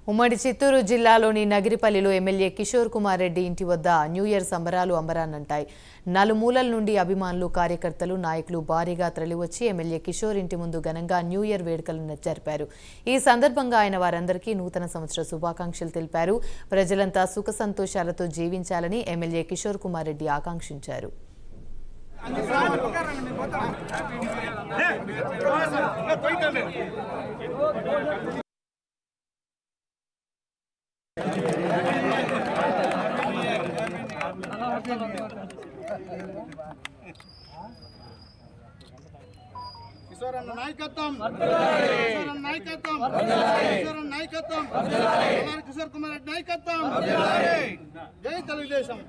ఉమ్మడి చిత్తూరు జిల్లాలోని నగిరిపల్లిలో ఎమ్మెల్యే కిషోర్ కుమార్ రెడ్డి ఇంటి వద్ద న్యూ ఇయర్ సంబరాలు అంబరాన్నంటాయి. నలుమూలల నుండి అభిమానులు, కార్యకర్తలు, నాయకులు భారీగా తరలివచ్చి ఎమ్మెల్యే కిషోర్ ఇంటి ముందు ఘనంగా న్యూ ఇయర్ వేడుకలను జరిపారు. ఈ సందర్భంగా ఆయన వారందరికీ నూతన సంవత్సర శుభాకాంక్షలు తెలిపారు. ప్రజలంతా సుఖ సంతోషాలతో జీవించాలని ఎమ్మెల్యే కిషోర్ కుమార్ రెడ్డి ఆకాంక్షించారు. కిషోరన్న నాయకత్వం, కిషోరన్న నాయకత్వం, కిషోరన్న నాయకత్వం, కిషోర్ కుమార్ రెడ్డి నాయకత్వం. జై తెలుగుదేశం.